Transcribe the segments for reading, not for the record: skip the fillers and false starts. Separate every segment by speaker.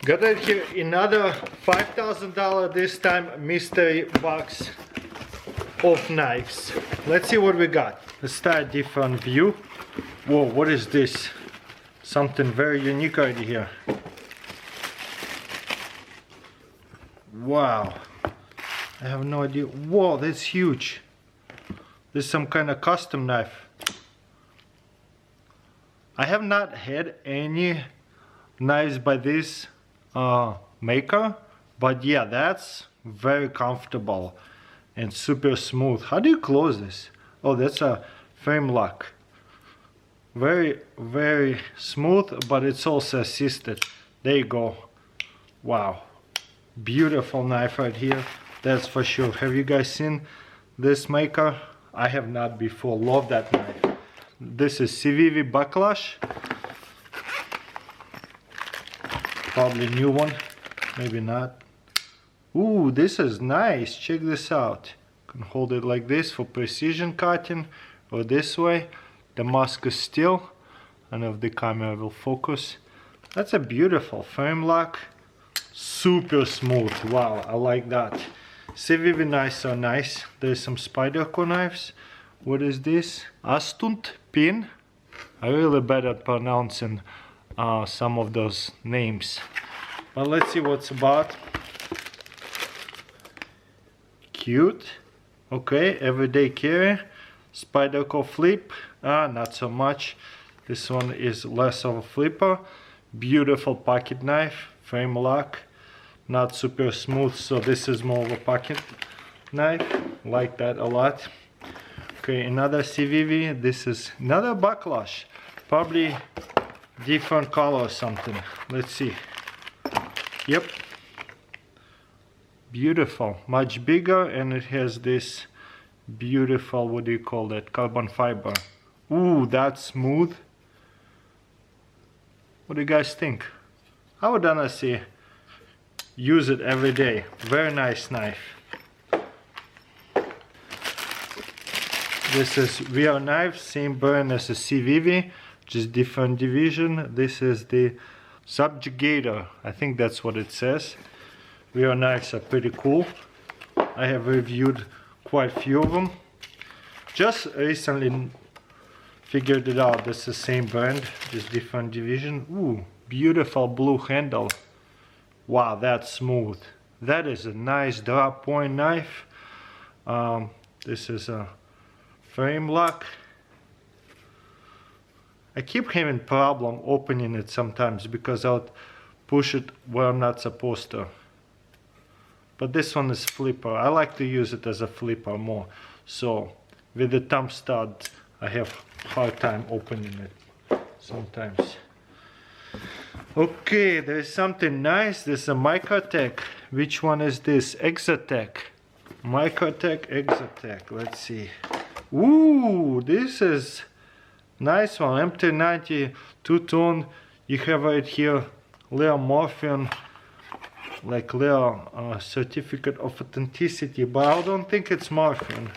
Speaker 1: Got it here, another $5,000 this time mystery box of knives. Let's see what we got. Let's start a different view. Whoa, what is this? Something very unique right here. Wow, I have no idea. Whoa, that's huge. This is some kind of custom knife. I have not had any knives by this maker, but yeah, that's very comfortable and super smooth. How do you close this? Oh, that's a frame lock. Very, very smooth, but it's also assisted. There you go. Wow, beautiful knife right here, that's for sure. Have you guys seen this maker? I have not before. Love that knife. This is CVV Backlash. Probably new one, maybe not. Ooh, this is nice. Check this out. You can hold it like this for precision cutting, or this way. Damascus steel. I don't know if the camera will focus. That's a beautiful frame lock. Super smooth. Wow, I like that. CVV knives are nice. There's some Spyderco knives. What is this? Astunt pin. I'm really bad at pronouncing some of those names. But let's see what's about. Cute. Okay, everyday carry. Spyderco flip. Not so much. This one is less of a flipper. Beautiful pocket knife. Frame lock. Not super smooth, so this is more of a pocket knife. Like that a lot. Okay, another CVV. This is another Backlash. Probably different color or something. Let's see. Yep. Beautiful. Much bigger, and it has this beautiful, what do you call that? Carbon fiber. Ooh, that's smooth. What do you guys think? I would honestly use it every day. Very nice knife. This is VR knife, same brand as a CVV, just different division. This is the Subjugator. I think that's what it says. VR knives are pretty cool. I have reviewed quite a few of them. Just recently figured it out. This is the same brand, just different division. Ooh, beautiful blue handle. Wow, that's smooth. That is a nice drop point knife. This is a frame lock. I keep having problem opening it sometimes because I'll push it where I'm not supposed to. But this one is flipper. I like to use it as a flipper more. So with the thumb stud, I have hard time opening it sometimes. Okay, there's something nice. There's a Microtech. Which one is this? Exotech. Microtech, Exotech. Let's see. Ooh, this is nice one. MT90 two-tone. You have right here Leo Morphin, like Leo certificate of authenticity, but I don't think it's Morphin.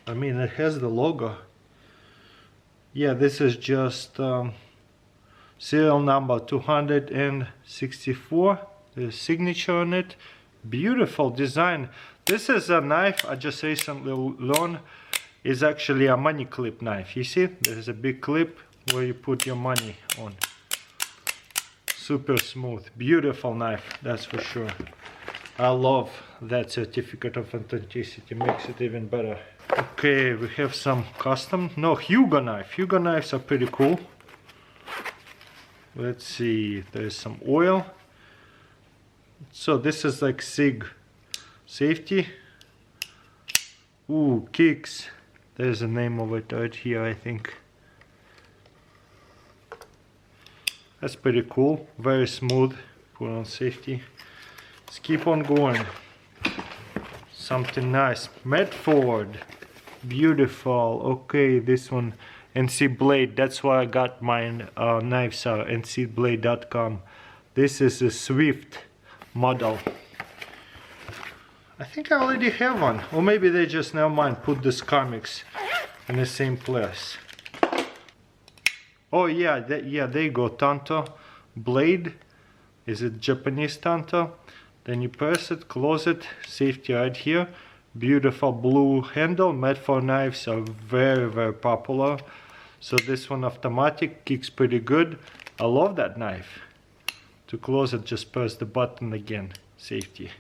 Speaker 1: I mean, it has the logo. Yeah, this is just serial number 264. There's signature on it. Beautiful design. This is a knife I just recently learned is actually a money clip knife. You see, there's a big clip where you put your money on. Super smooth, beautiful knife, that's for sure. I love that certificate of authenticity, makes it even better. Okay, we have some custom, no, Hugo Knife. Hugo knives are pretty cool. Let's see, there's some oil. So this is like SIG safety. Ooh, kicks. There's a name of it right here, I think. That's pretty cool. Very smooth. Put on safety. Let's keep on going. Something nice. Medford. Beautiful. Okay, this one. NC Blade. That's why I got my knives are ncblade.com. This is a Swift model. I think I already have one, or maybe they just, never mind, put this comics in the same place. Oh yeah, yeah, there you go, Tanto Blade. Is it Japanese Tanto? Then you press it, close it, safety right here. Beautiful blue handle. Made for knives are very, very popular. So this one automatic, kicks pretty good. I love that knife. To close it, just press the button again, safety.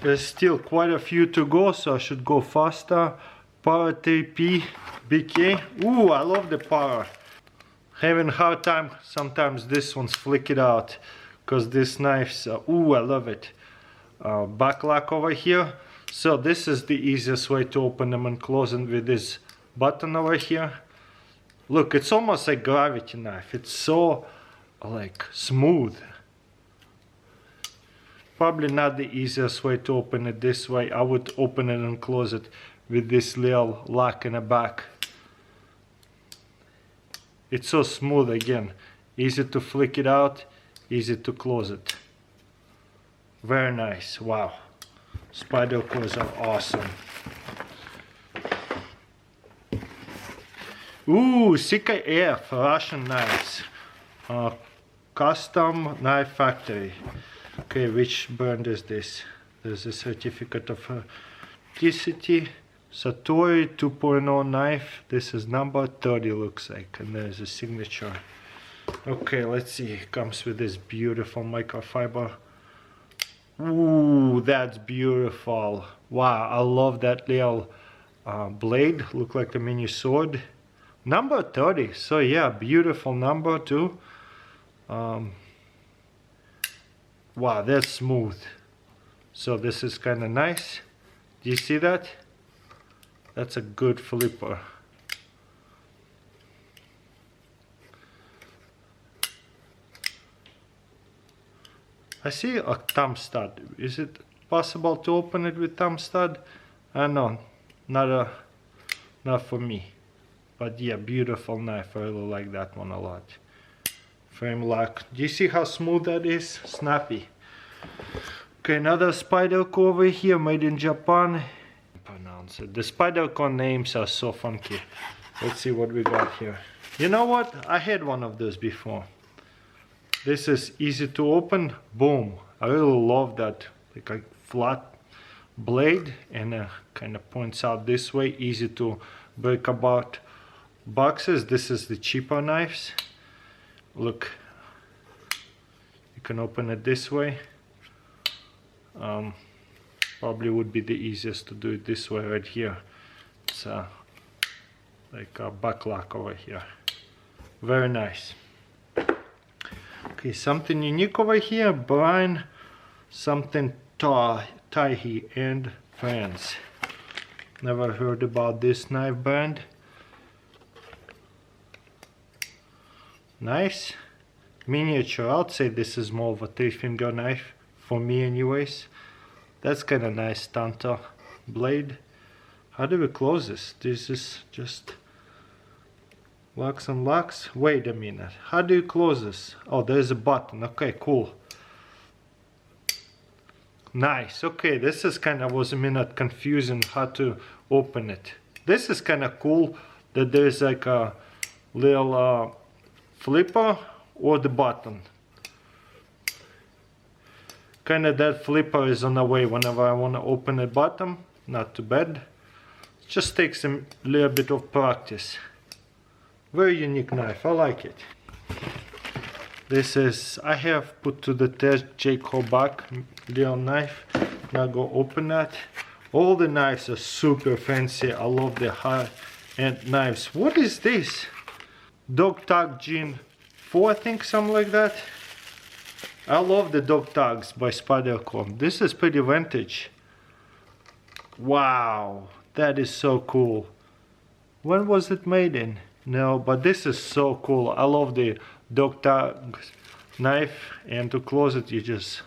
Speaker 1: There's still quite a few to go, so I should go faster. Power TPBK. Ooh, I love the power. Having a hard time, sometimes this one's flick it out. Because this knife's, ooh, I love it. Backlock over here. So this is the easiest way to open them and close them with this button over here. Look, it's almost like gravity knife. It's so like smooth. Probably not the easiest way to open it this way. I would open it and close it with this little lock in the back. It's so smooth again. Easy to flick it out, easy to close it. Very nice, wow. Spydercos are awesome. Ooh, CKF, Russian knives. Custom Knife Factory. Okay, which brand is this? There's a certificate of authenticity. Satori 2.0 knife. This is number 30 looks like. And there's a signature. Okay, let's see. It comes with this beautiful microfiber. Ooh, that's beautiful. Wow, I love that little blade. Look like a mini sword. Number 30. So yeah, beautiful number too. Wow, that's smooth. So this is kind of nice. Do you see that? That's a good flipper. I see a thumb stud. Is it possible to open it with thumb stud? No, not for me. But yeah, beautiful knife. I really like that one a lot. Frame lock. Do you see how smooth that is? Snappy. Okay, another Spyderco over here, made in Japan. Pronounce it. The Spyderco names are so funky. Let's see what we got here. You know what? I had one of those before. This is easy to open. Boom. I really love that. Like a flat blade and kind of points out this way. Easy to break apart boxes. This is the cheaper knives. Look, you can open it this way. Probably would be the easiest to do it this way right here. It's like a backlock over here. Very nice. Okay, something unique over here. Brian something Tahi and Friends. Never heard about this knife brand. Nice. Miniature. I'd say this is more of a 3-finger knife for me anyways. That's kind of nice. Tanto Blade. How do we close this? This is just locks and locks. Wait a minute. How do you close this? Oh, there's a button. Okay, cool. Nice. Okay, this is kind of was a minute confusing how to open it. This is kind of cool that there's like a little flipper or the button. Kind of that flipper is on the way whenever I want to open a button. Not too bad. It just takes a little bit of practice. Very unique knife. I like it. This is, I have put to the test Jake Hobach little knife. Now go open that. All the knives are super fancy. I love the high-end knives. What is this? Dog Tag Gen 4, I think, something like that. I love the dog tags by Spyderco. This is pretty vintage. Wow, that is so cool. When was it made in? No, but this is so cool. I love the dog tag knife, and to close it you just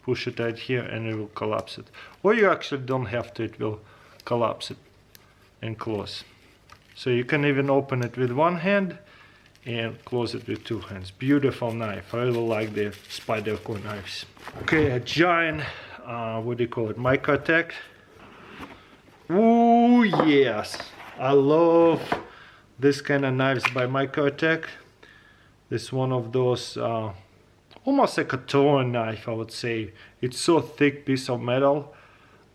Speaker 1: push it right here and it will collapse it. Or you actually don't have to, it will collapse it and close. So you can even open it with one hand and close it with two hands. Beautiful knife. I really like the Spyderco knives. Okay, a giant, what do you call it, Microtech. Ooh, yes. I love this kind of knives by Microtech. This is one of those almost like a throwing knife, I would say. It's so thick piece of metal,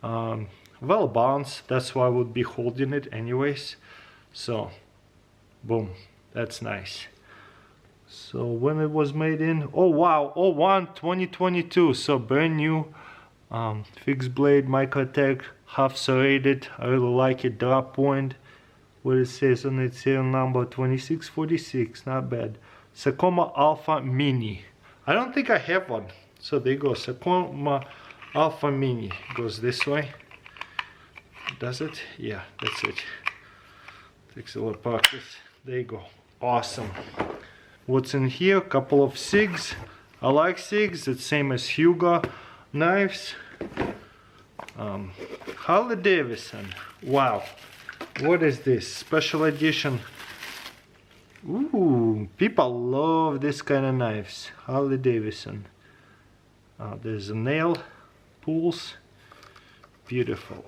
Speaker 1: well balanced. That's why I would be holding it anyways. So boom, that's nice. So when it was made in, oh wow, 01/2022, so brand new, fixed blade, Microtech, half serrated. I really like it. Drop point, what it says on its serial number 2646, not bad. Sakoma Alpha Mini. I don't think I have one. So there you go, Sakoma Alpha Mini. Goes this way. Does it? Yeah, that's it. Takes a little practice. There you go. Awesome. What's in here? A couple of SIGs. I like SIGs. It's same as Hugo Knives. Harley Davidson. Wow. What is this? Special edition. Ooh, people love this kind of knives. Harley Davidson. There's a nail pulls. Beautiful.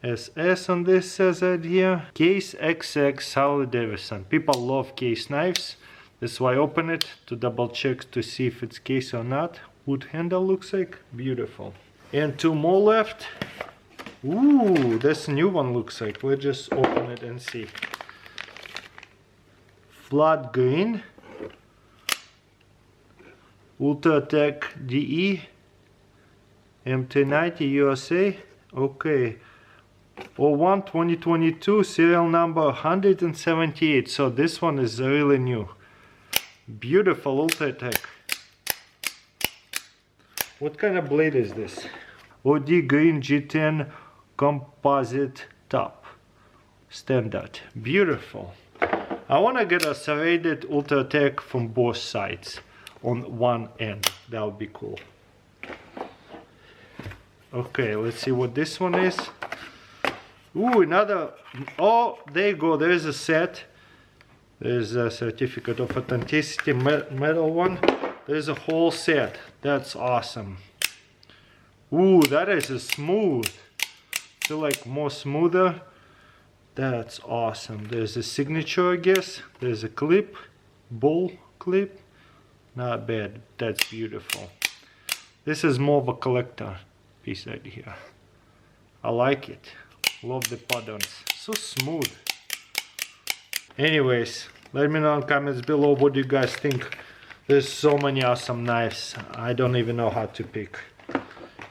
Speaker 1: SS on this says it here. Case XX Harley Davidson. People love case knives. That's why I open it to double check to see if it's case or not. Wood handle looks like. Beautiful. And two more left. Ooh, this new one looks like. Let's just open it and see. Flat green. Ultratech DE. MT90 USA. Okay. 01/2022, serial number 178. So this one is really new. Beautiful Ultratech. What kind of blade is this? OD green G10 composite top. Standard. Beautiful. I want to get a serrated Ultratech from both sides on one end. That would be cool. Okay, let's see what this one is. Ooh, another. Oh, there you go. There's a set. There's a certificate of authenticity, metal one. There's a whole set. That's awesome. Ooh, that is a smooth. Feel like more smoother. That's awesome. There's a signature, I guess. There's a clip, bull clip. Not bad. That's beautiful. This is more of a collector piece right here. I like it. Love the patterns. So smooth. Anyways, let me know in the comments below what you guys think. There's so many awesome knives. I don't even know how to pick.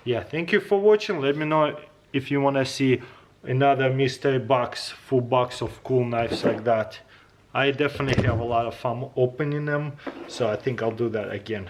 Speaker 1: Yeah, thank you for watching. Let me know if you want to see another mystery box, full box of cool knives like that. I definitely have a lot of fun opening them, so I think I'll do that again.